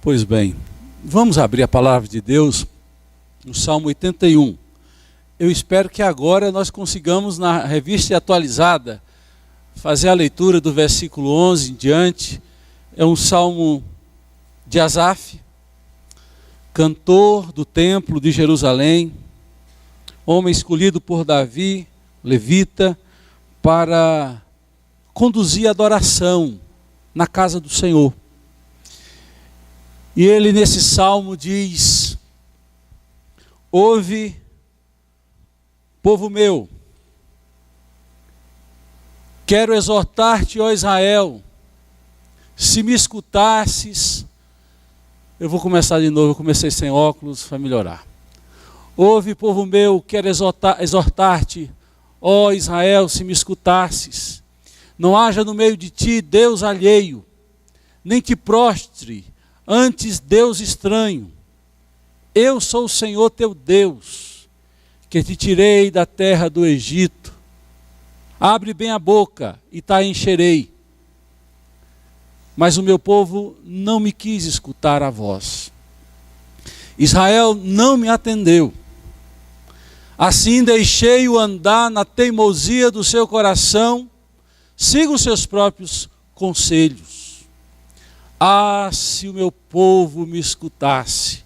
Pois bem, vamos abrir a palavra de Deus no Salmo 81. Eu espero que agora nós consigamos, na revista atualizada, fazer a leitura do versículo 11 em diante. É um salmo de Asaf, cantor do templo de Jerusalém, homem escolhido por Davi, levita, para conduzir a adoração na casa do Senhor. E ele nesse salmo diz: ouve, povo meu, quero exortar-te, ó Israel, se me escutasses. Eu vou começar de novo, eu comecei sem óculos, vai melhorar. Ouve, povo meu, quero exortar-te, ó Israel, se me escutasses. Não haja no meio de ti Deus alheio, nem te prostre antes Deus estranho. Eu sou o Senhor teu Deus, que te tirei da terra do Egito. Abre bem a boca e te encherei. Mas o meu povo não me quis escutar a voz. Israel não me atendeu. Assim deixei-o andar na teimosia do seu coração, siga os seus próprios conselhos. Ah, se o meu povo me escutasse,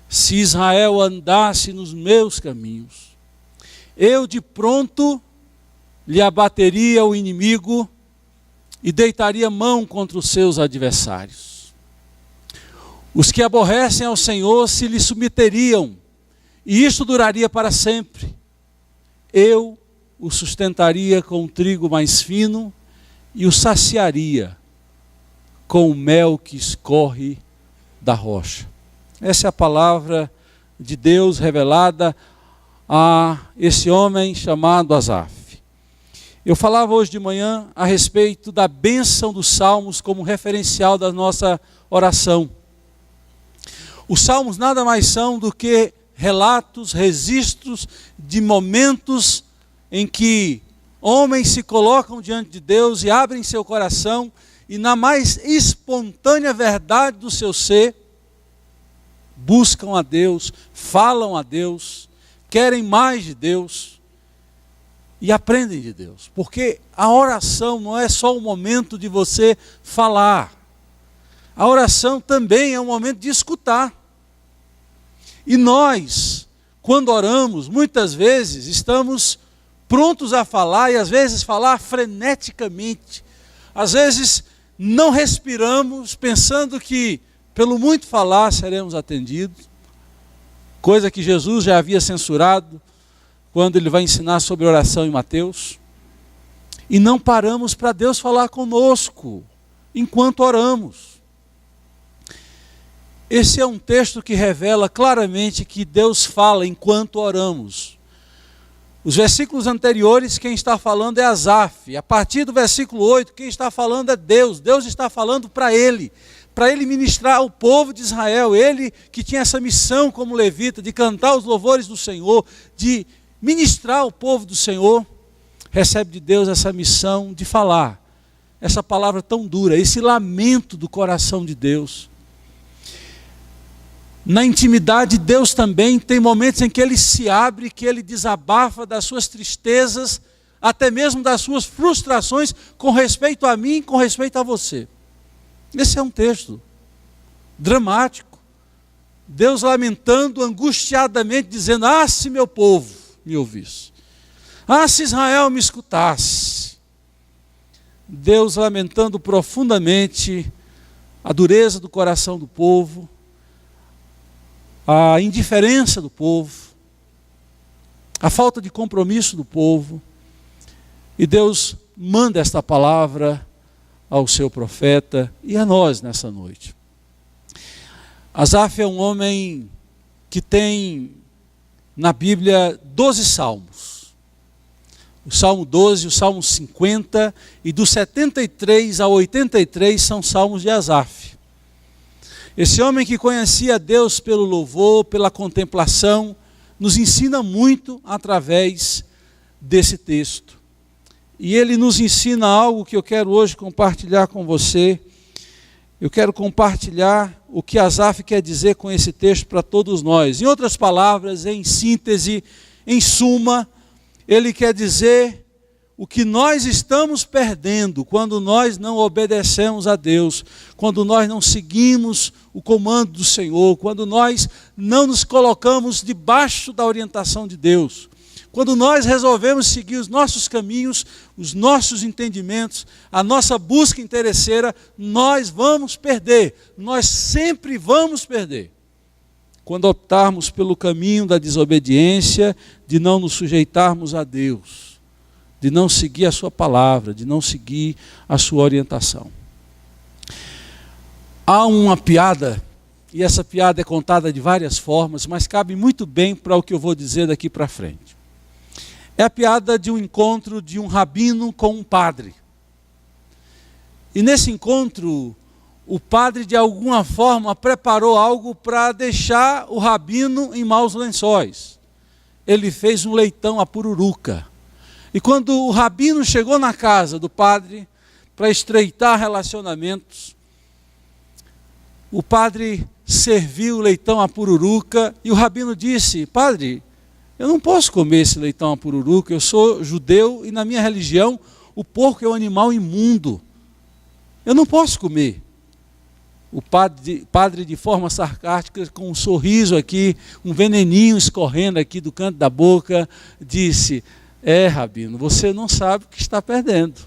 se Israel andasse nos meus caminhos, eu de pronto lhe abateria o inimigo e deitaria mão contra os seus adversários. Os que aborrecem ao Senhor se lhe submeteriam, e isto duraria para sempre. Eu o sustentaria com um trigo mais fino e o saciaria com o mel que escorre da rocha. Essa é a palavra de Deus revelada a esse homem chamado Asaf. Eu falava hoje de manhã a respeito da bênção dos salmos como referencial da nossa oração. Os salmos nada mais são do que relatos, registros de momentos em que homens se colocam diante de Deus e abrem seu coração e na mais espontânea verdade do seu ser, buscam a Deus, falam a Deus, querem mais de Deus e aprendem de Deus. Porque a oração não é só o momento de você falar. A oração também é um momento de escutar. E nós, quando oramos, muitas vezes estamos prontos a falar e às vezes falar freneticamente. Às vezes não respiramos pensando que pelo muito falar seremos atendidos. Coisa que Jesus já havia censurado quando ele vai ensinar sobre oração em Mateus. E não paramos para Deus falar conosco enquanto oramos. Esse é um texto que revela claramente que Deus fala enquanto oramos. Os versículos anteriores, quem está falando é Asaf. A partir do versículo 8, quem está falando é Deus. Deus está falando para ele ministrar ao povo de Israel. Ele que tinha essa missão como levita, de cantar os louvores do Senhor, de ministrar ao povo do Senhor, recebe de Deus essa missão de falar. Essa palavra tão dura, esse lamento do coração de Deus. Na intimidade, Deus também tem momentos em que Ele se abre, que Ele desabafa das suas tristezas, até mesmo das suas frustrações, com respeito a mim, com respeito a você. Esse é um texto dramático. Deus lamentando angustiadamente, dizendo: ah, se meu povo me ouvisse. Ah, se Israel me escutasse. Deus lamentando profundamente a dureza do coração do povo, a indiferença do povo, a falta de compromisso do povo. E Deus manda esta palavra ao seu profeta e a nós nessa noite. Asaf é um homem que tem na Bíblia 12 salmos. O Salmo 12, o Salmo 50 e do 73 ao 83 são salmos de Asaf. Esse homem que conhecia Deus pelo louvor, pela contemplação, nos ensina muito através desse texto. E ele nos ensina algo que eu quero hoje compartilhar com você. eu quero compartilhar o que Asaf quer dizer com esse texto para todos nós. Em outras palavras, em síntese, em suma, ele quer dizer o que nós estamos perdendo quando nós não obedecemos a Deus, quando nós não seguimos o comando do Senhor, quando nós não nos colocamos debaixo da orientação de Deus, quando nós resolvemos seguir os nossos caminhos, os nossos entendimentos, a nossa busca interesseira, nós vamos perder, nós sempre vamos perder. Quando optarmos pelo caminho da desobediência, de não nos sujeitarmos a Deus, de não seguir a sua palavra, de não seguir a sua orientação. Há uma piada, e essa piada é contada de várias formas, mas cabe muito bem para o que eu vou dizer daqui para frente. É a piada de um encontro de um rabino com um padre. E nesse encontro, o padre de alguma forma preparou algo para deixar o rabino em maus lençóis. Ele fez um leitão à pururuca. E quando o rabino chegou na casa do padre para estreitar relacionamentos, o padre serviu o leitão à pururuca e o rabino disse: padre, eu não posso comer esse leitão à pururuca, eu sou judeu e na minha religião o porco é um animal imundo. Eu não posso comer. O padre de forma sarcástica, com um sorriso aqui, um veneninho escorrendo aqui do canto da boca, disse: rabino, você não sabe o que está perdendo.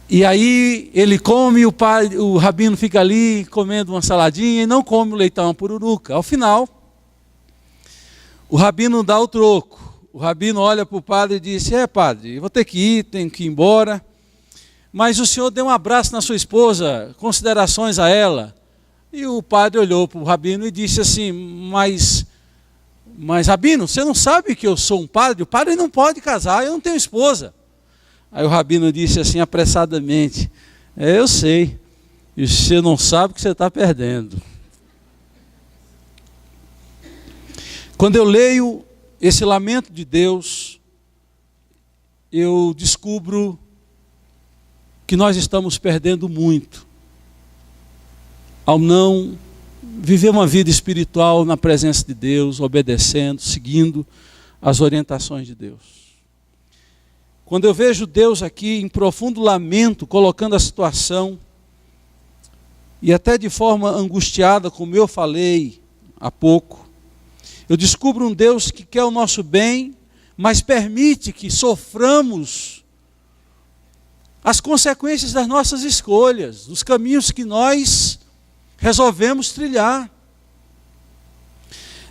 E aí ele come, o rabino fica ali comendo uma saladinha e não come o leitão à pururuca. Ao final, o rabino dá o troco. O rabino olha para o padre e diz: padre, eu vou ter que ir, tenho que ir embora. Mas o senhor deu um abraço na sua esposa, considerações a ela. E o padre olhou para o rabino e disse assim: Mas rabino, você não sabe que eu sou um padre? O padre não pode casar, eu não tenho esposa. Aí o rabino disse assim apressadamente: eu sei, e você não sabe o que você está perdendo. Quando eu leio esse lamento de Deus, eu descubro que nós estamos perdendo muito ao não viver uma vida espiritual na presença de Deus, obedecendo, seguindo as orientações de Deus. Quando eu vejo Deus aqui em profundo lamento, colocando a situação, e até de forma angustiada, como eu falei há pouco, eu descubro um Deus que quer o nosso bem, mas permite que soframos as consequências das nossas escolhas, dos caminhos que nós resolvemos trilhar.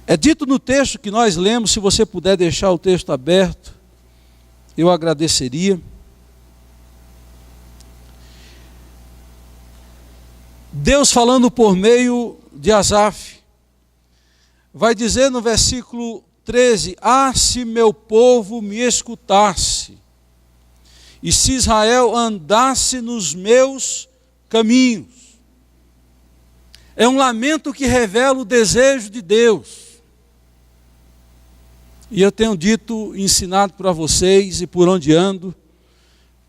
É dito no texto que nós lemos, se você puder deixar o texto aberto, eu agradeceria. Deus falando por meio de Asaf, vai dizer no versículo 13: se meu povo me escutasse, e se Israel andasse nos meus caminhos. É um lamento que revela o desejo de Deus. E eu tenho dito, ensinado para vocês e por onde ando,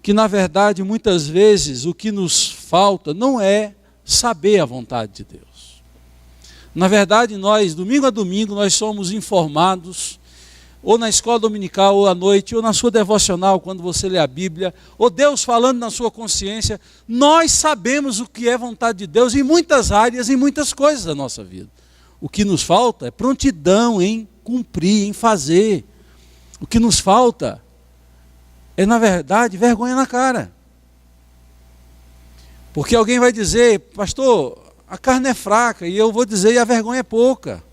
que na verdade muitas vezes o que nos falta não é saber a vontade de Deus. Na verdade nós, domingo a domingo, nós somos informados, ou na escola dominical, ou à noite, ou na sua devocional, quando você lê a Bíblia, ou Deus falando na sua consciência, nós sabemos o que é vontade de Deus em muitas áreas, em muitas coisas da nossa vida. O que nos falta é prontidão em cumprir, em fazer. O que nos falta é, na verdade, vergonha na cara. Porque alguém vai dizer: pastor, a carne é fraca, e eu vou dizer: e a vergonha é pouca.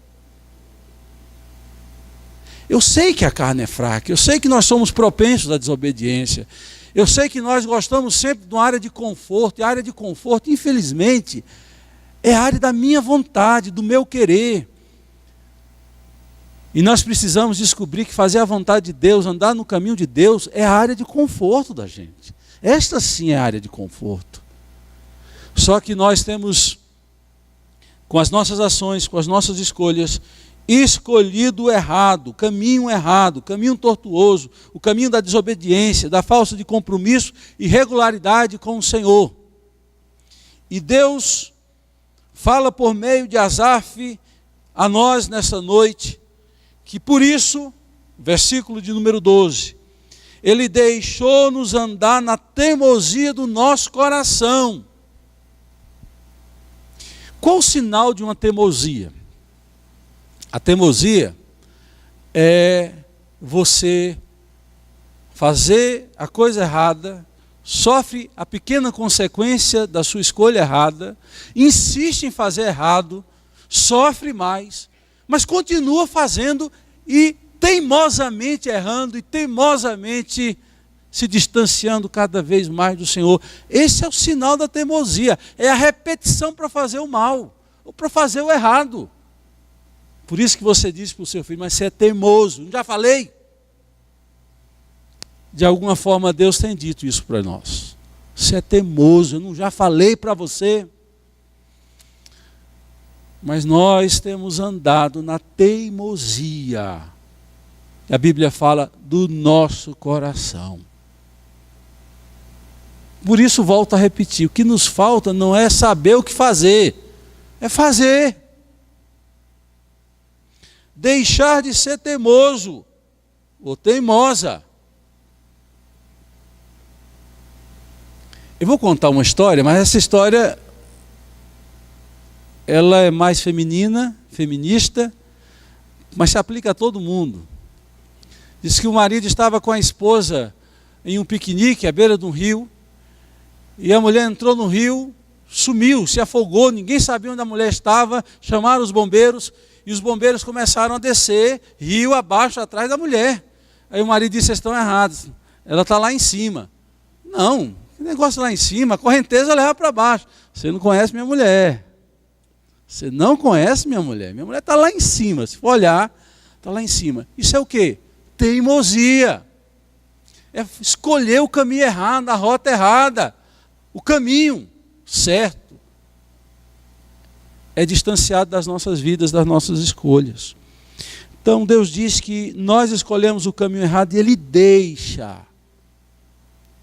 Eu sei que a carne é fraca, eu sei que nós somos propensos à desobediência, eu sei que nós gostamos sempre de uma área de conforto, e a área de conforto, infelizmente, é a área da minha vontade, do meu querer. E nós precisamos descobrir que fazer a vontade de Deus, andar no caminho de Deus, é a área de conforto da gente. Esta sim é a área de conforto. Só que nós temos, com as nossas ações, com as nossas escolhas, escolhido o caminho tortuoso, o caminho da desobediência, da falta de compromisso e regularidade com o Senhor. E Deus fala por meio de Asaf a nós nessa noite, que por isso, versículo de número 12, Ele deixou-nos andar na teimosia do nosso coração. Qual o sinal de uma teimosia? A teimosia é você fazer a coisa errada, sofre a pequena consequência da sua escolha errada, insiste em fazer errado, sofre mais, mas continua fazendo e teimosamente errando e teimosamente se distanciando cada vez mais do Senhor. Esse é o sinal da teimosia, é a repetição para fazer o mal, ou para fazer o errado. Por isso que você diz para o seu filho, mas você é teimoso, não já falei? De alguma forma Deus tem dito isso para nós. Você é teimoso, eu não já falei para você? Mas nós temos andado na teimosia. A Bíblia fala do nosso coração. Por isso volto a repetir, o que nos falta não é saber o que fazer, é fazer. Deixar de ser teimoso ou teimosa. Eu vou contar uma história, mas essa história ela é mais feminista, mas se aplica a todo mundo. Diz que o marido estava com a esposa em um piquenique à beira de um rio, e a mulher entrou no rio, sumiu, se afogou, ninguém sabia onde a mulher estava, chamaram os bombeiros, e os bombeiros começaram a descer, rio abaixo, atrás da mulher. Aí o marido disse, vocês estão errados, ela está lá em cima. Não, que negócio lá em cima, a correnteza leva para baixo. Você não conhece minha mulher. Você não conhece minha mulher. Minha mulher está lá em cima, se for olhar, está lá em cima. Isso é o quê? Teimosia. É escolher o caminho errado, a rota errada. O caminho certo é distanciado das nossas vidas, das nossas escolhas. Então Deus diz que nós escolhemos o caminho errado e Ele deixa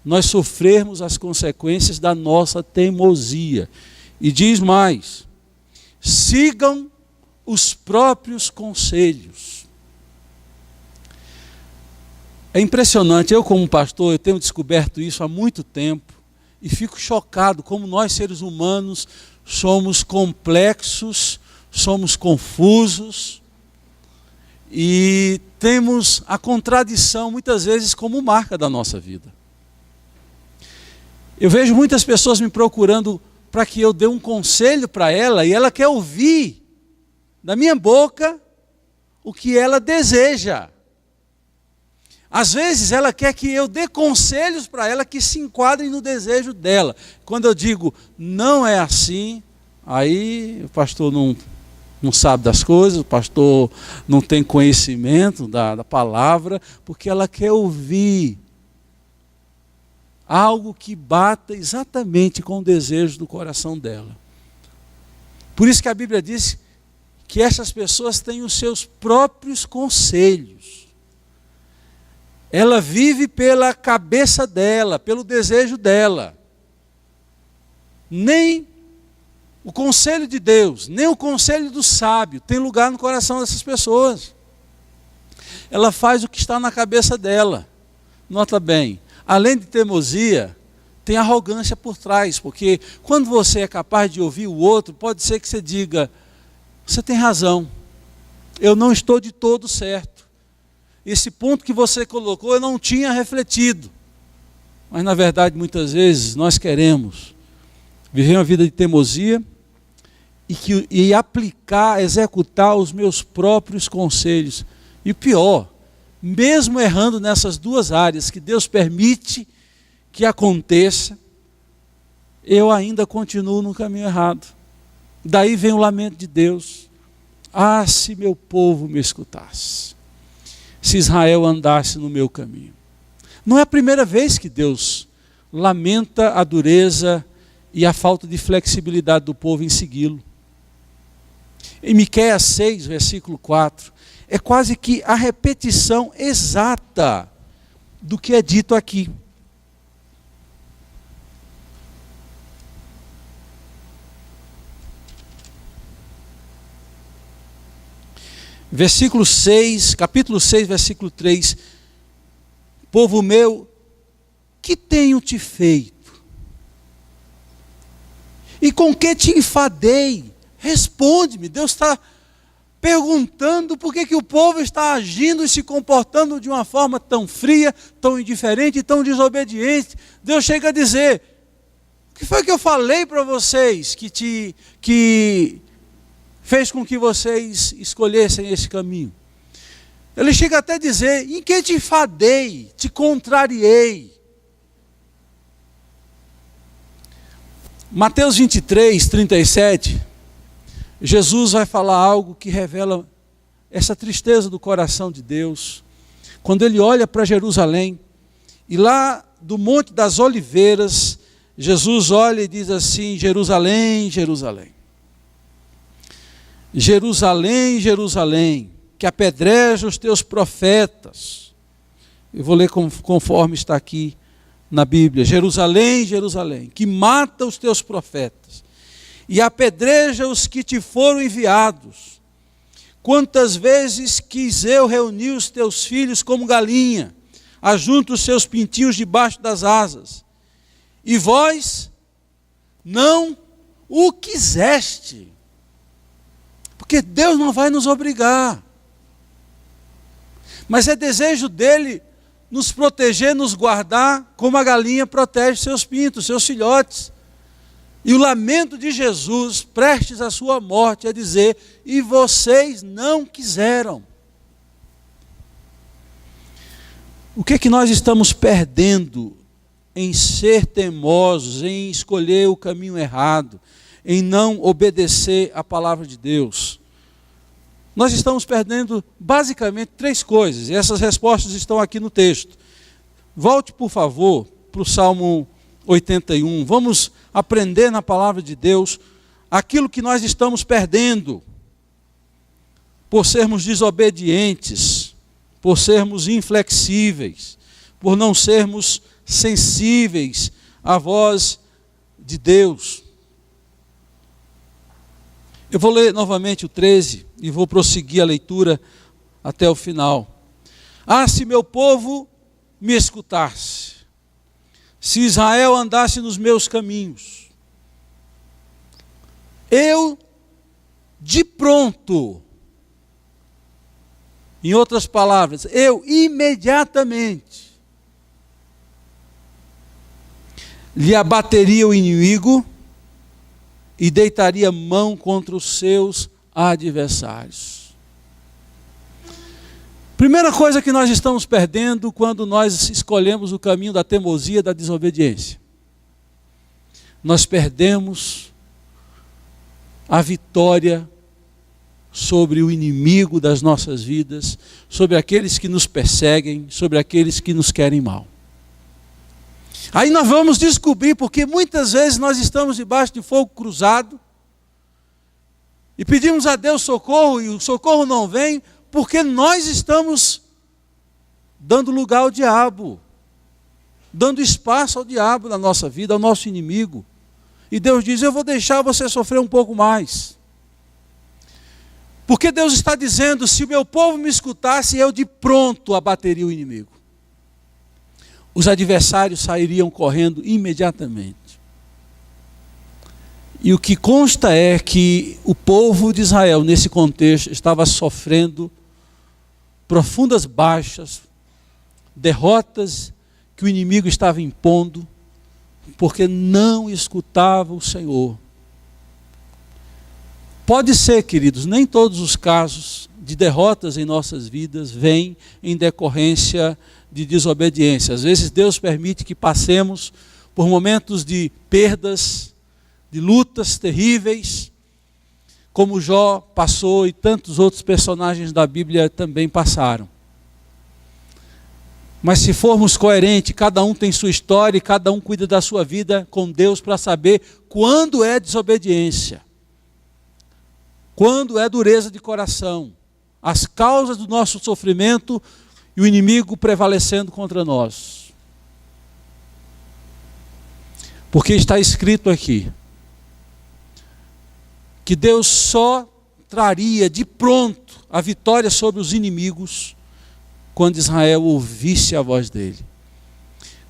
nós sofrermos as consequências da nossa teimosia. E diz mais, sigam os próprios conselhos. É impressionante, eu como pastor, eu tenho descoberto isso há muito tempo, e fico chocado como nós seres humanos somos complexos, somos confusos, e temos a contradição muitas vezes como marca da nossa vida. Eu vejo muitas pessoas me procurando para que eu dê um conselho para ela, e ela quer ouvir da minha boca o que ela deseja. Às vezes ela quer que eu dê conselhos para ela que se enquadrem no desejo dela. Quando eu digo, não é assim, aí o pastor não sabe das coisas, o pastor não tem conhecimento da palavra, porque ela quer ouvir algo que bata exatamente com o desejo do coração dela. Por isso que a Bíblia diz que essas pessoas têm os seus próprios conselhos. Ela vive pela cabeça dela, pelo desejo dela. Nem o conselho de Deus, nem o conselho do sábio tem lugar no coração dessas pessoas. Ela faz o que está na cabeça dela. Nota bem, além de teimosia, tem arrogância por trás, porque quando você é capaz de ouvir o outro, pode ser que você diga, você tem razão, eu não estou de todo certo. Esse ponto que você colocou eu não tinha refletido. Mas na verdade muitas vezes nós queremos viver uma vida de teimosia e aplicar, executar os meus próprios conselhos. E o pior, mesmo errando nessas duas áreas que Deus permite que aconteça, eu ainda continuo no caminho errado. Daí vem o lamento de Deus. Ah, se meu povo me escutasse. Se Israel andasse no meu caminho. Não é a primeira vez que Deus lamenta a dureza e a falta de flexibilidade do povo em segui-lo. Em Miqueias 6, versículo 4, é quase que a repetição exata do que é dito aqui. Versículo 6, capítulo 6, versículo 3. Povo meu, que tenho te feito? E com que te enfadei? Responde-me. Deus está perguntando por que o povo está agindo e se comportando de uma forma tão fria, tão indiferente, tão desobediente. Deus chega a dizer: o que foi que eu falei para vocês que fez com que vocês escolhessem esse caminho? Ele chega até a dizer: em que te enfadei, te contrariei? Mateus 23, 37, Jesus vai falar algo que revela essa tristeza do coração de Deus. Quando ele olha para Jerusalém, e lá do Monte das Oliveiras, Jesus olha e diz assim: Jerusalém, Jerusalém, Jerusalém, Jerusalém, que apedreja os teus profetas. Eu vou ler conforme está aqui na Bíblia. Jerusalém, Jerusalém, que mata os teus profetas e apedreja os que te foram enviados. Quantas vezes quis eu reunir os teus filhos como galinha, ajunta os seus pintinhos debaixo das asas, e vós não o quiseste. Porque Deus não vai nos obrigar, mas é desejo dele nos proteger, nos guardar, como a galinha protege seus pintos, seus filhotes. E o lamento de Jesus, prestes à sua morte, é dizer: e vocês não quiseram. O que é que nós estamos perdendo em ser teimosos, em escolher o caminho errado, em não obedecer à palavra de Deus? Nós estamos perdendo basicamente 3 coisas, e essas respostas estão aqui no texto. Volte, por favor, para o Salmo 81. Vamos aprender na palavra de Deus aquilo que nós estamos perdendo por sermos desobedientes, por sermos inflexíveis, por não sermos sensíveis à voz de Deus. Eu vou ler novamente o 13 e vou prosseguir a leitura até o final. Ah, se meu povo me escutasse, se Israel andasse nos meus caminhos, eu de pronto, em outras palavras, eu imediatamente lhe abateria o inimigo e deitaria mão contra os seus adversários. Primeira coisa que nós estamos perdendo quando nós escolhemos o caminho da teimosia, da desobediência. Nós perdemos a vitória sobre o inimigo das nossas vidas, sobre aqueles que nos perseguem, sobre aqueles que nos querem mal. Aí nós vamos descobrir porque muitas vezes nós estamos debaixo de fogo cruzado e pedimos a Deus socorro e o socorro não vem porque nós estamos dando lugar ao diabo, dando espaço ao diabo na nossa vida, ao nosso inimigo. E Deus diz: eu vou deixar você sofrer um pouco mais. Porque Deus está dizendo: se o meu povo me escutasse, eu de pronto abateria o inimigo. Os adversários sairiam correndo imediatamente. E o que consta é que o povo de Israel, nesse contexto, estava sofrendo profundas baixas, derrotas que o inimigo estava impondo, porque não escutava o Senhor. Pode ser, queridos, nem todos os casos de derrotas em nossas vidas vêm em decorrência de desobediência. Às vezes Deus permite que passemos por momentos de perdas, de lutas terríveis, como Jó passou e tantos outros personagens da Bíblia também passaram. Mas se formos coerentes, cada um tem sua história e cada um cuida da sua vida com Deus para saber quando é desobediência, quando é dureza de coração, as causas do nosso sofrimento e o inimigo prevalecendo contra nós. Porque está escrito aqui que Deus só traria de pronto a vitória sobre os inimigos quando Israel ouvisse a voz dele,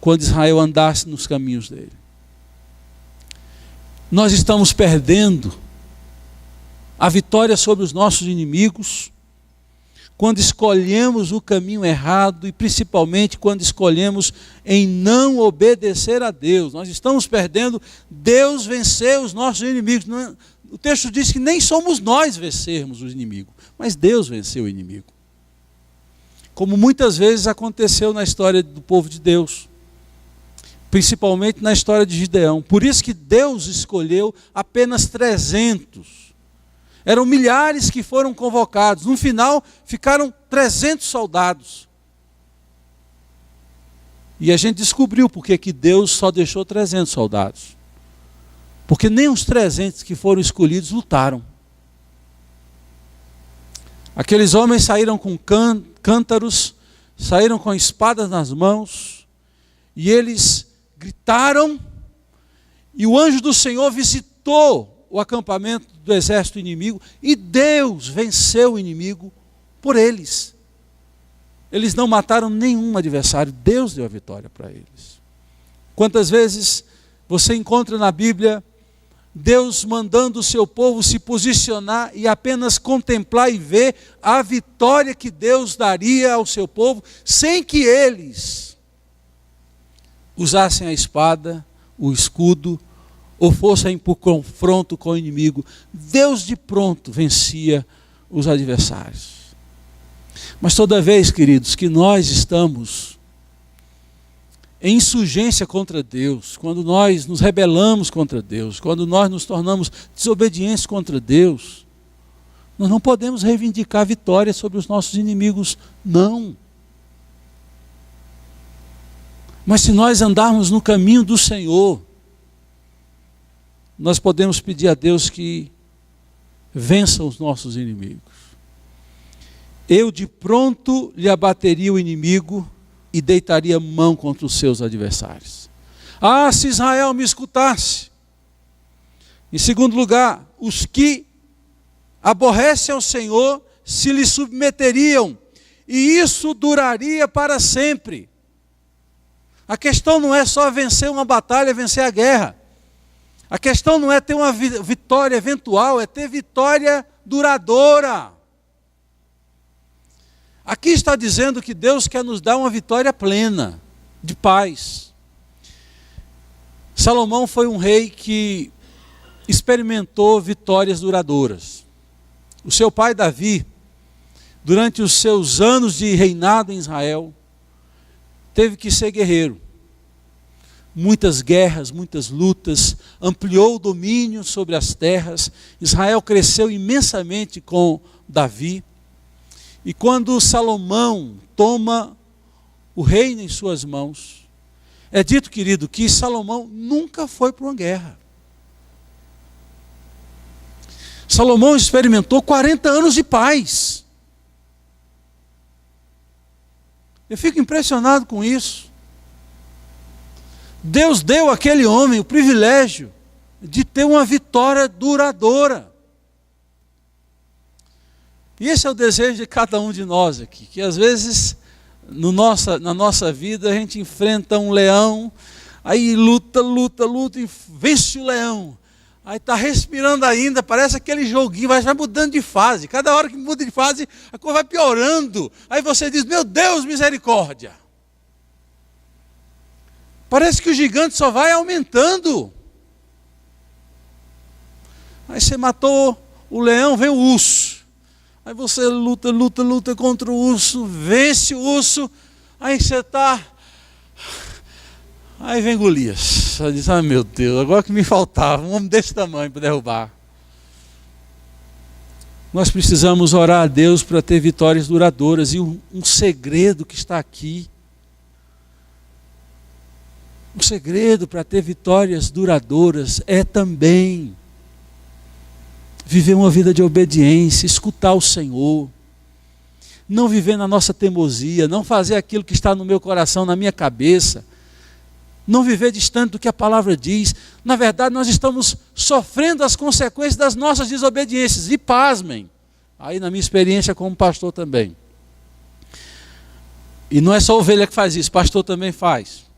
quando Israel andasse nos caminhos dele. Nós estamos perdendo a vitória sobre os nossos inimigos quando escolhemos o caminho errado e principalmente quando escolhemos em não obedecer a Deus. Nós estamos perdendo. Deus venceu os nossos inimigos. O texto diz que nem somos nós vencermos o inimigo, mas Deus venceu o inimigo. Como muitas vezes aconteceu na história do povo de Deus, principalmente na história de Gideão. Por isso que Deus escolheu apenas 300. Eram milhares que foram convocados. No final, ficaram 300 soldados. E a gente descobriu porque que Deus só deixou 300 soldados. Porque nem os 300 que foram escolhidos lutaram. Aqueles homens saíram com cântaros, saíram com espadas nas mãos, e eles gritaram, e o anjo do Senhor visitou o acampamento do exército inimigo, e Deus venceu o inimigo por eles. Eles não mataram nenhum adversário, Deus deu a vitória para eles. Quantas vezes você encontra na Bíblia Deus mandando o seu povo se posicionar e apenas contemplar e ver a vitória que Deus daria ao seu povo, sem que eles usassem a espada, o escudo, ou fossem por confronto com o inimigo. Deus de pronto vencia os adversários. Mas toda vez, queridos, que nós estamos em insurgência contra Deus, quando nós nos rebelamos contra Deus, quando nós nos tornamos desobedientes contra Deus, nós não podemos reivindicar vitória sobre os nossos inimigos, não. Mas se nós andarmos no caminho do Senhor, nós podemos pedir a Deus que vença os nossos inimigos. Eu de pronto lhe abateria o inimigo e deitaria mão contra os seus adversários. Ah, se Israel me escutasse. Em segundo lugar, os que aborrecem ao Senhor se lhe submeteriam, e isso duraria para sempre. A questão não é só vencer uma batalha, vencer a guerra. A questão não é ter uma vitória eventual, é ter vitória duradoura. Aqui está dizendo que Deus quer nos dar uma vitória plena, de paz. Salomão foi um rei que experimentou vitórias duradouras. O seu pai Davi, durante os seus anos de reinado em Israel, teve que ser guerreiro. Muitas guerras, muitas lutas, ampliou o domínio sobre as terras. Israel cresceu imensamente com Davi. E quando Salomão toma o reino em suas mãos, é dito, querido, que Salomão nunca foi para uma guerra. Salomão experimentou 40 anos de paz. Eu fico impressionado com isso. Deus deu àquele homem o privilégio de ter uma vitória duradoura. E esse é o desejo de cada um de nós aqui, que às vezes na nossa vida a gente enfrenta um leão, aí luta e vence o leão. Aí está respirando ainda, parece aquele joguinho, vai mudando de fase. Cada hora que muda de fase, a coisa vai piorando. Aí você diz, meu Deus, misericórdia. Parece que o gigante só vai aumentando. Aí você matou o leão, vem o urso. Aí você luta contra o urso, vence o urso. Aí você está... Aí vem Golias. Você diz, ah, meu Deus, agora que me faltava um homem desse tamanho para derrubar. Nós precisamos orar a Deus para ter vitórias duradouras. E um segredo que está aqui. O segredo para ter vitórias duradouras é também viver uma vida de obediência, escutar o Senhor. Não viver na nossa teimosia, não fazer aquilo que está no meu coração, na minha cabeça. não viver distante do que a palavra diz. Na verdade, nós estamos sofrendo as consequências das nossas desobediências. E pasmem, aí na minha experiência como pastor também. E não é só ovelha que faz isso, pastor também faz.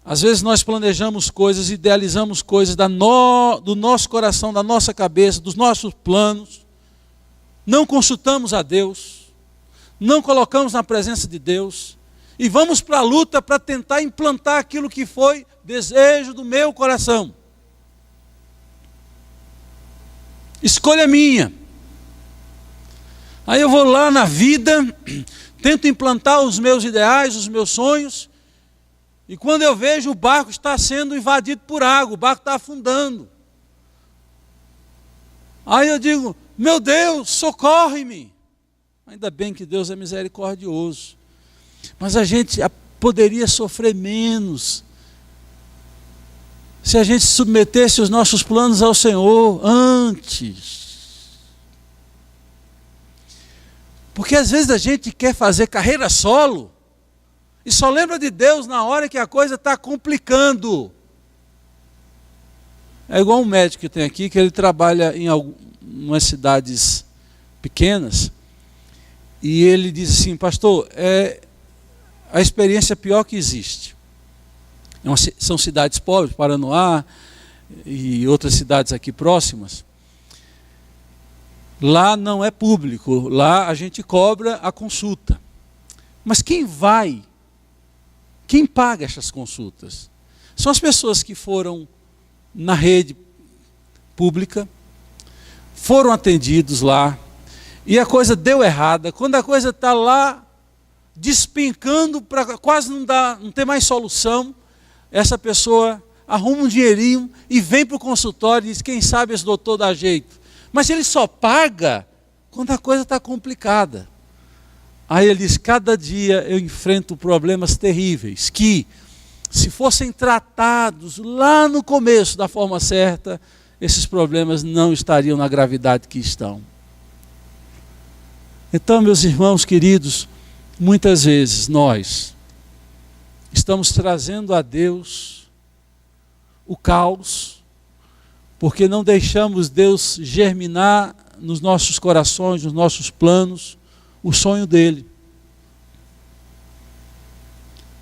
Às vezes nós planejamos coisas, idealizamos coisas do nosso coração, da nossa cabeça, dos nossos planos. Não consultamos a Deus, não colocamos na presença de Deus. E vamos para a luta para tentar implantar aquilo que foi desejo do meu coração. Escolha minha. Aí eu vou lá na vida, tento implantar os meus ideais, os meus sonhos, e quando eu vejo o barco está sendo invadido por água, o barco está afundando. Aí eu digo, meu Deus, socorre-me. Ainda bem que Deus é misericordioso. Mas a gente poderia sofrer menos se a gente submetesse os nossos planos ao Senhor antes. Porque às vezes a gente quer fazer carreira solo e só lembra de Deus na hora que a coisa está complicando. É igual um médico que tem aqui, que ele trabalha em algumas cidades pequenas, e ele diz assim, pastor, a experiência pior que existe. São cidades pobres, Paranoá e outras cidades aqui próximas. Lá não é público, lá a gente cobra a consulta. Mas quem paga essas consultas? São as pessoas que foram na rede pública, foram atendidos lá, e a coisa deu errada. Quando a coisa está lá despencando para quase não ter mais solução, essa pessoa arruma um dinheirinho e vem para o consultório e diz, quem sabe esse doutor dá jeito. Mas ele só paga quando a coisa está complicada. Aí ele diz, cada dia eu enfrento problemas terríveis, que se fossem tratados lá no começo da forma certa, esses problemas não estariam na gravidade que estão. Então, meus irmãos queridos, muitas vezes nós estamos trazendo a Deus o caos, porque não deixamos Deus germinar nos nossos corações, nos nossos planos, o sonho dele.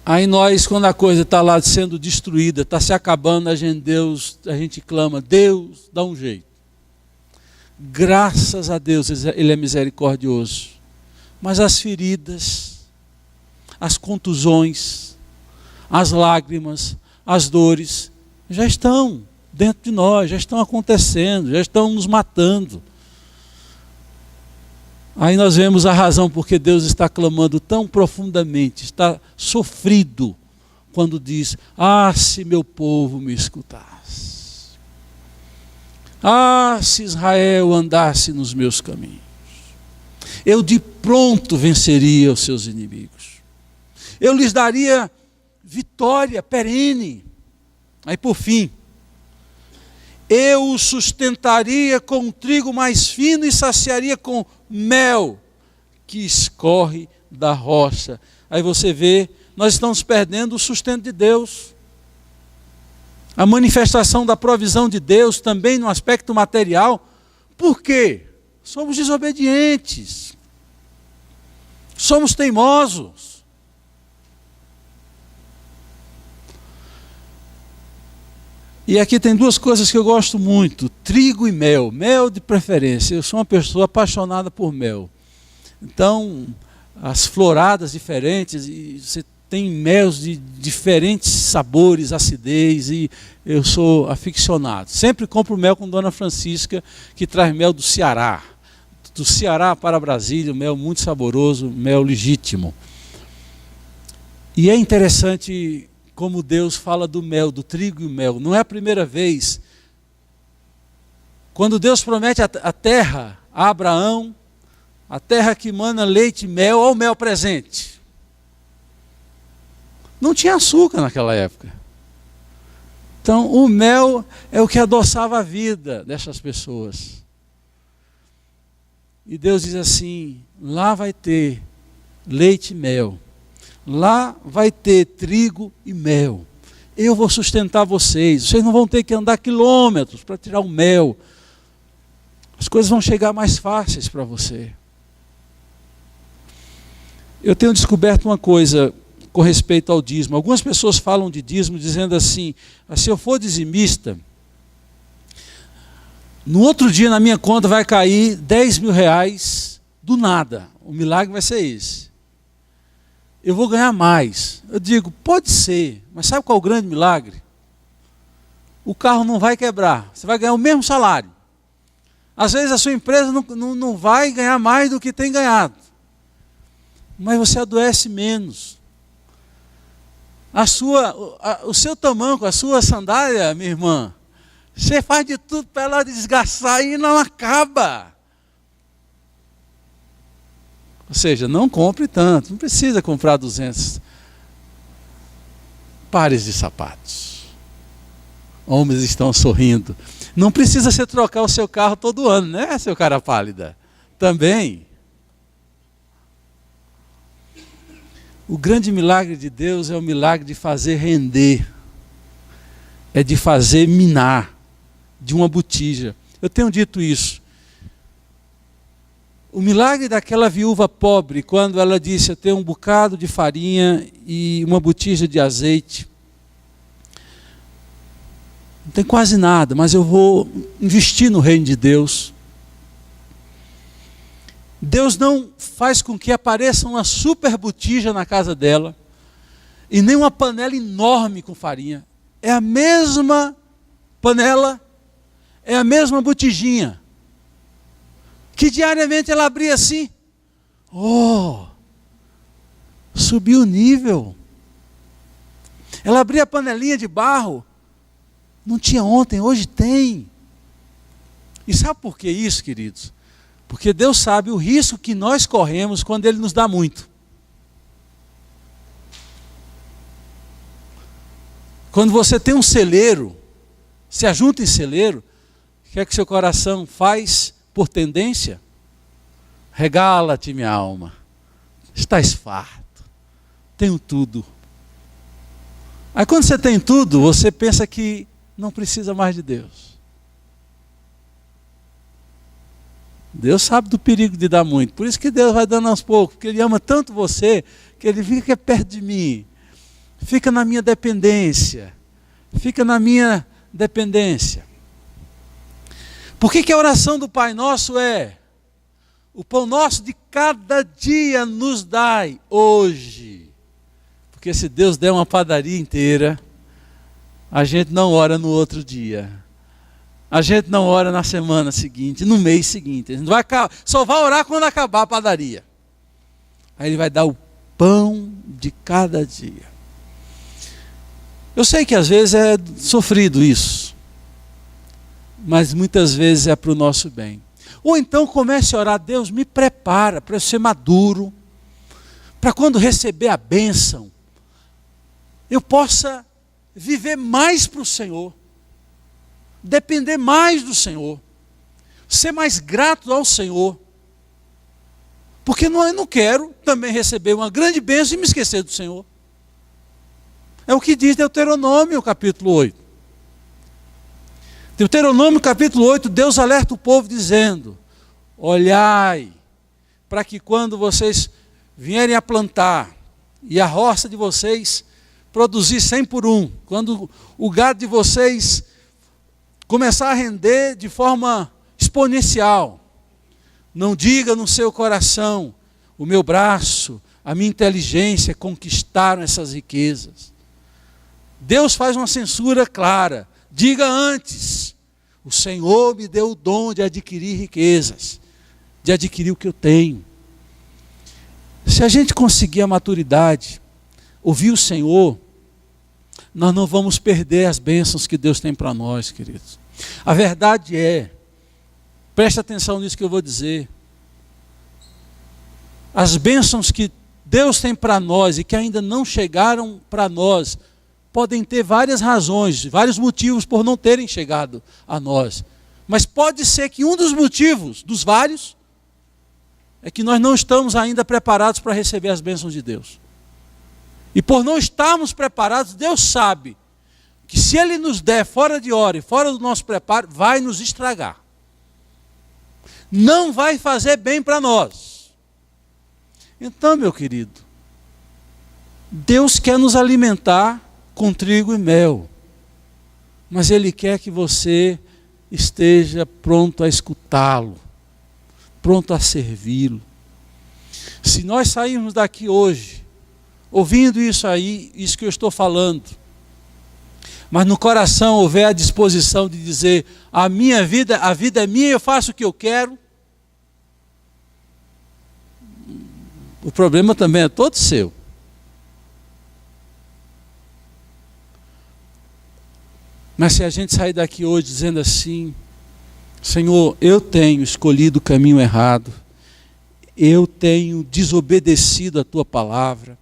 Aí nós, quando a coisa está lá sendo destruída, está se acabando, a gente clama, Deus, dá um jeito. Graças a Deus, Ele é misericordioso. Mas as feridas, as contusões, as lágrimas, as dores, já estão dentro de nós, já estão acontecendo, já estão nos matando. Aí nós vemos a razão porque Deus está clamando tão profundamente, está sofrido, quando diz, se meu povo me escutasse. Se Israel andasse nos meus caminhos, eu de pronto venceria os seus inimigos. Eu lhes daria vitória perene. Aí por fim, eu o sustentaria com trigo mais fino e saciaria com mel que escorre da rocha. Aí você vê, nós estamos perdendo o sustento de Deus. A manifestação da provisão de Deus também no aspecto material. Por quê? Somos desobedientes. Somos teimosos. E aqui tem duas coisas que eu gosto muito, trigo e mel, mel de preferência. Eu sou uma pessoa apaixonada por mel. Então, as floradas diferentes, e você tem mel de diferentes sabores, acidez, e eu sou aficionado. Sempre compro mel com Dona Francisca, que traz mel do Ceará. Do Ceará para Brasília, mel muito saboroso, mel legítimo. E é interessante como Deus fala do mel, do trigo e o mel. Não é a primeira vez. Quando Deus promete a terra a Abraão, a terra que mana leite e mel, olha o mel presente. Não tinha açúcar naquela época. Então o mel é o que adoçava a vida dessas pessoas. E Deus diz assim, lá vai ter leite e mel. Lá vai ter trigo e mel. Eu vou sustentar vocês. Vocês não vão ter que andar quilômetros para tirar o mel. As coisas vão chegar mais fáceis para você. Eu tenho descoberto uma coisa com respeito ao dízimo. Algumas pessoas falam de dízimo dizendo assim: se eu for dizimista, no outro dia na minha conta vai cair 10 mil reais do nada. O milagre vai ser esse. Eu vou ganhar mais. Eu digo, pode ser, mas sabe qual é o grande milagre? O carro não vai quebrar, você vai ganhar o mesmo salário. Às vezes a sua empresa não vai ganhar mais do que tem ganhado, mas você adoece menos. O seu tamanco, a sua sandália, minha irmã, você faz de tudo para ela desgastar e não acaba. Ou seja, não compre tanto, não precisa comprar 200 pares de sapatos. Homens estão sorrindo. Não precisa você trocar o seu carro todo ano, né, seu cara pálida? Também. O grande milagre de Deus é o milagre de fazer render. É de fazer minar de uma botija. Eu tenho dito isso. O milagre daquela viúva pobre, quando ela disse, eu tenho um bocado de farinha e uma botija de azeite. Não tem quase nada, mas eu vou investir no reino de Deus. Deus não faz com que apareça uma super botija na casa dela, e nem uma panela enorme com farinha. É a mesma panela, é a mesma botijinha, que diariamente ela abria assim. Subiu o nível. Ela abria a panelinha de barro. Não tinha ontem, hoje tem. E sabe por que isso, queridos? Porque Deus sabe o risco que nós corremos quando Ele nos dá muito. Quando você tem um celeiro, se ajunta em celeiro, o que é que seu coração faz por tendência? Regala-te, minha alma. Estás farto. Tenho tudo. Aí quando você tem tudo, você pensa que não precisa mais de Deus. Deus sabe do perigo de dar muito. Por isso que Deus vai dando aos poucos. Porque Ele ama tanto você, que Ele fica perto de mim. Fica na minha dependência. Fica na minha dependência. Por que a oração do Pai Nosso é: o pão nosso de cada dia nos dai hoje? Porque se Deus der uma padaria inteira, a gente não ora no outro dia. A gente não ora na semana seguinte, no mês seguinte. A gente só vai orar quando acabar a padaria. Aí Ele vai dar o pão de cada dia. Eu sei que às vezes é sofrido isso, mas muitas vezes é para o nosso bem. Ou então comece a orar: Deus, me prepara para eu ser maduro, para quando receber a bênção, eu possa viver mais para o Senhor, depender mais do Senhor, ser mais grato ao Senhor. Porque eu não quero também receber uma grande bênção e me esquecer do Senhor. É o que diz Deuteronômio capítulo 8. Deuteronômio capítulo 8, Deus alerta o povo dizendo: olhai, para que quando vocês vierem a plantar, e a roça de vocês produzir 100 por 1, quando o gado de vocês começar a render de forma exponencial, não diga no seu coração: o meu braço, a minha inteligência conquistaram essas riquezas. Deus faz uma censura clara. Diga antes: o Senhor me deu o dom de adquirir riquezas, de adquirir o que eu tenho. Se a gente conseguir a maturidade, ouvir o Senhor, nós não vamos perder as bênçãos que Deus tem para nós, queridos. A verdade é, preste atenção nisso que eu vou dizer, as bênçãos que Deus tem para nós e que ainda não chegaram para nós, podem ter várias razões, vários motivos por não terem chegado a nós. Mas pode ser que um dos motivos, dos vários, é que nós não estamos ainda preparados para receber as bênçãos de Deus. E por não estarmos preparados, Deus sabe que se Ele nos der fora de hora e fora do nosso preparo, vai nos estragar. Não vai fazer bem para nós. Então, meu querido, Deus quer nos alimentar com trigo e mel, mas Ele quer que você esteja pronto a escutá-lo, pronto a servi-lo. Se nós sairmos daqui hoje, ouvindo isso aí, isso que eu estou falando, mas no coração houver a disposição de dizer, a vida é minha, eu faço o que eu quero, o problema também é todo seu. Mas se a gente sair daqui hoje dizendo assim, Senhor, eu tenho escolhido o caminho errado, eu tenho desobedecido a Tua palavra,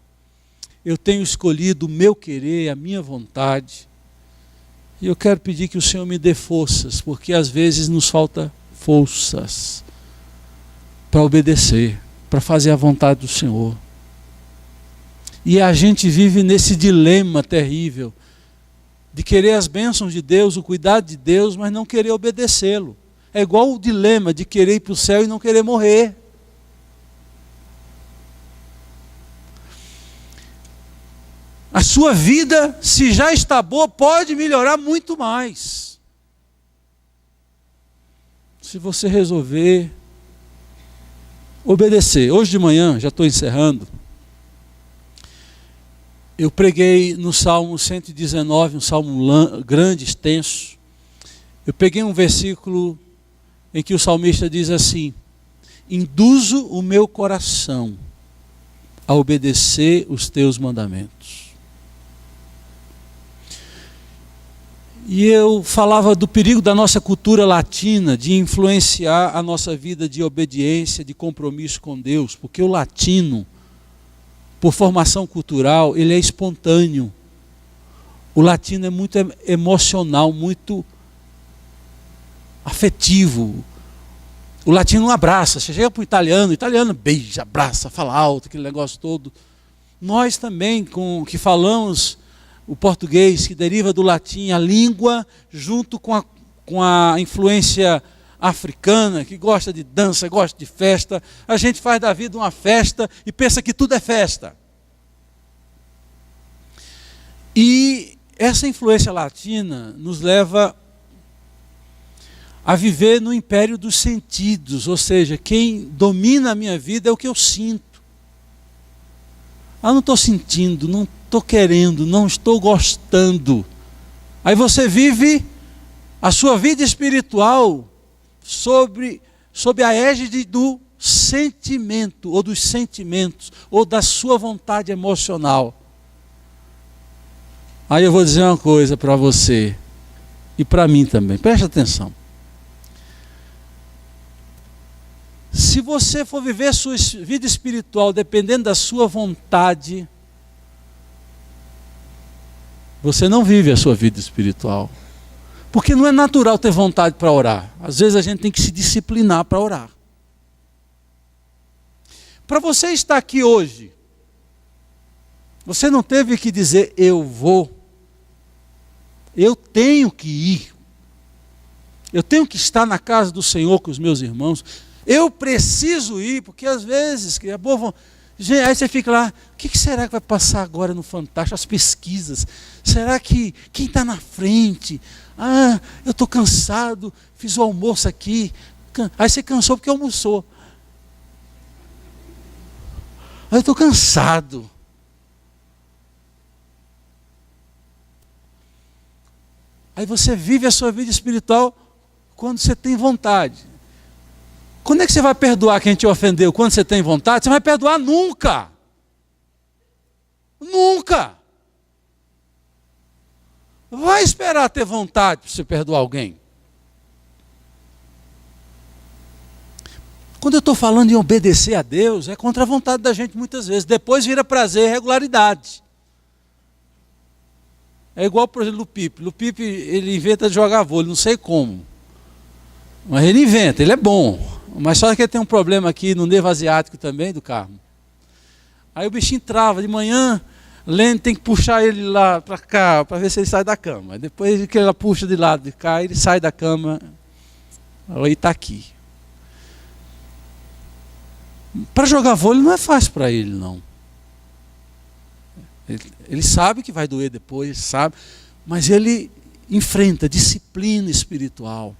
eu tenho escolhido o meu querer, a minha vontade, e eu quero pedir que o Senhor me dê forças, porque às vezes nos falta forças para obedecer, para fazer a vontade do Senhor. E a gente vive nesse dilema terrível, de querer as bênçãos de Deus, o cuidado de Deus, mas não querer obedecê-lo. É igual o dilema de querer ir para o céu e não querer morrer. A sua vida, se já está boa, pode melhorar muito mais. Se você resolver obedecer. Hoje de manhã, já estou encerrando, eu preguei no Salmo 119, um salmo grande, extenso. Eu peguei um versículo em que o salmista diz assim, induzo o meu coração a obedecer os teus mandamentos. E eu falava do perigo da nossa cultura latina de influenciar a nossa vida de obediência, de compromisso com Deus, porque o latino, por formação cultural, ele é espontâneo. O latino é muito emocional, muito afetivo. O latino não abraça. Você chega para o italiano beija, abraça, fala alto, aquele negócio todo. Nós também, que falamos o português, que deriva do latim, a língua, junto com a influência africana, que gosta de dança, gosta de festa, a gente faz da vida uma festa e pensa que tudo é festa. E essa influência latina nos leva a viver no império dos sentidos, ou seja, quem domina a minha vida é o que eu sinto. Não estou sentindo, não estou querendo, não estou gostando. Aí você vive a sua vida espiritual sob a égide do sentimento, ou dos sentimentos, ou da sua vontade emocional. Aí eu vou dizer uma coisa para você, e para mim também, preste atenção. Se você for viver a sua vida espiritual dependendo da sua vontade, você não vive a sua vida espiritual. Porque não é natural ter vontade para orar. Às vezes a gente tem que se disciplinar para orar. Para você estar aqui hoje, você não teve que dizer, eu vou. Eu tenho que ir. Eu tenho que estar na casa do Senhor com os meus irmãos. Eu preciso ir, porque às vezes, que é boa, aí você fica lá, o que será que vai passar agora no Fantástico? As pesquisas. Será que quem está na frente? Eu estou cansado, fiz o almoço aqui. Aí você cansou porque almoçou. Eu estou cansado. Aí você vive a sua vida espiritual quando você tem vontade. Quando é que você vai perdoar quem te ofendeu? Quando você tem vontade? Você não vai perdoar nunca. Nunca. Vai esperar ter vontade para você perdoar alguém. Quando eu estou falando em obedecer a Deus, é contra a vontade da gente muitas vezes. Depois vira prazer e regularidade. É igual, por exemplo, o Pipe. O Pipe, ele inventa de jogar vôlei, não sei como. Mas ele inventa, ele é bom. Mas só que ele tem um problema aqui no nervo asiático também do Carmo. Aí o bichinho trava de manhã, Lene tem que puxar ele lá para cá, para ver se ele sai da cama. Depois que ela puxa de lado de cá, ele sai da cama. Aí está aqui. Para jogar vôlei não é fácil para ele, não. Ele sabe que vai doer depois, ele sabe, mas ele enfrenta disciplina espiritual.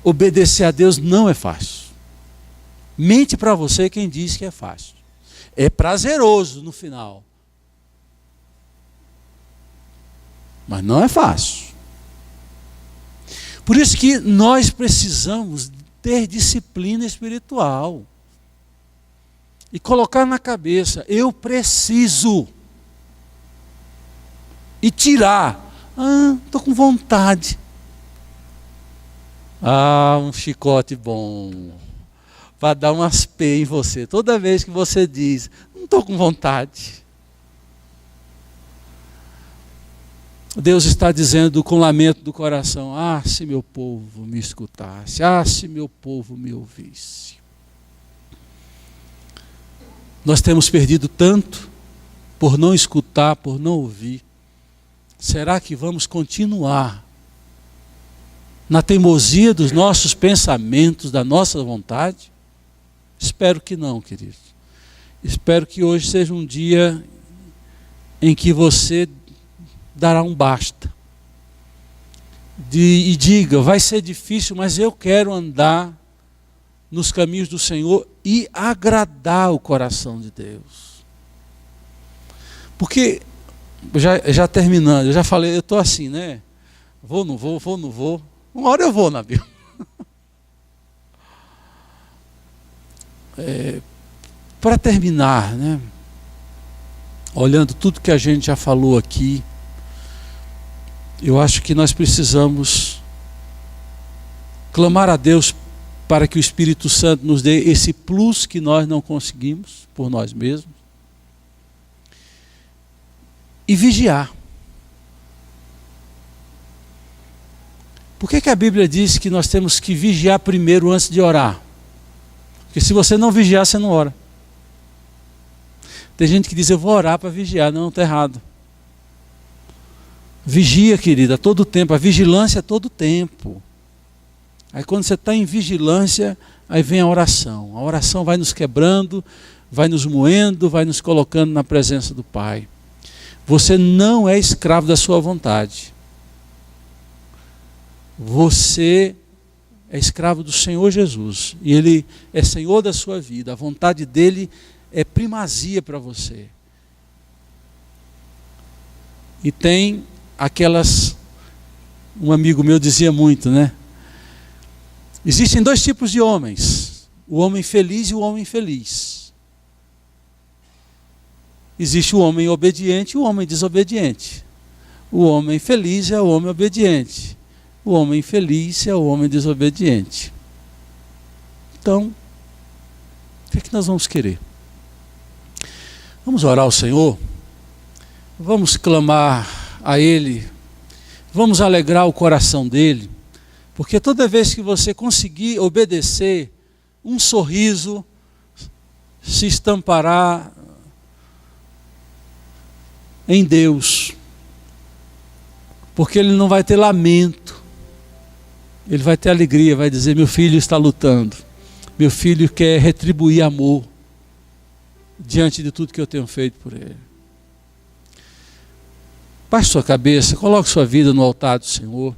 Obedecer a Deus não é fácil. Mente para você quem diz que é fácil. É prazeroso no final, mas não é fácil. Por isso que nós precisamos ter disciplina espiritual e colocar na cabeça: eu preciso, e tirar. Estou com vontade. Um chicote bom para dar umas P em você. Toda vez que você diz: não estou com vontade. Deus está dizendo com lamento do coração: se meu povo me escutasse, se meu povo me ouvisse. Nós temos perdido tanto por não escutar, por não ouvir. Será que vamos continuar na teimosia dos nossos pensamentos, da nossa vontade? Espero que não, queridos. Espero que hoje seja um dia em que você dará um basta. E diga: vai ser difícil, mas eu quero andar nos caminhos do Senhor e agradar o coração de Deus. Porque, já terminando, eu já falei, eu estou assim, né? Vou, não vou. Uma hora eu vou na Bíblia. Para terminar, né? Olhando tudo que a gente já falou aqui, eu acho que nós precisamos clamar a Deus para que o Espírito Santo nos dê esse plus que nós não conseguimos por nós mesmos. E vigiar. Por que a Bíblia diz que nós temos que vigiar primeiro antes de orar? Porque se você não vigiar, você não ora. Tem gente que diz: eu vou orar para vigiar. Não, está errado. Vigia, querida, a todo tempo. A vigilância é todo tempo. Aí quando você está em vigilância, aí vem a oração. A oração vai nos quebrando, vai nos moendo, vai nos colocando na presença do Pai. Você não é escravo da sua vontade. Você é escravo do Senhor Jesus. E Ele é Senhor da sua vida. A vontade dEle é primazia para você. E tem aquelas... Um amigo meu dizia muito, né? Existem dois tipos de homens: o homem feliz e o homem infeliz. Existe o homem obediente e o homem desobediente. O homem feliz é o homem obediente. O homem infeliz é o homem desobediente. Então, o que é que nós vamos querer? Vamos orar ao Senhor? Vamos clamar a Ele? Vamos alegrar o coração dEle? Porque toda vez que você conseguir obedecer, um sorriso se estampará em Deus. Porque Ele não vai ter lamento. Ele vai ter alegria, vai dizer: meu filho está lutando. Meu filho quer retribuir amor diante de tudo que eu tenho feito por ele. Baixe sua cabeça, coloque sua vida no altar do Senhor.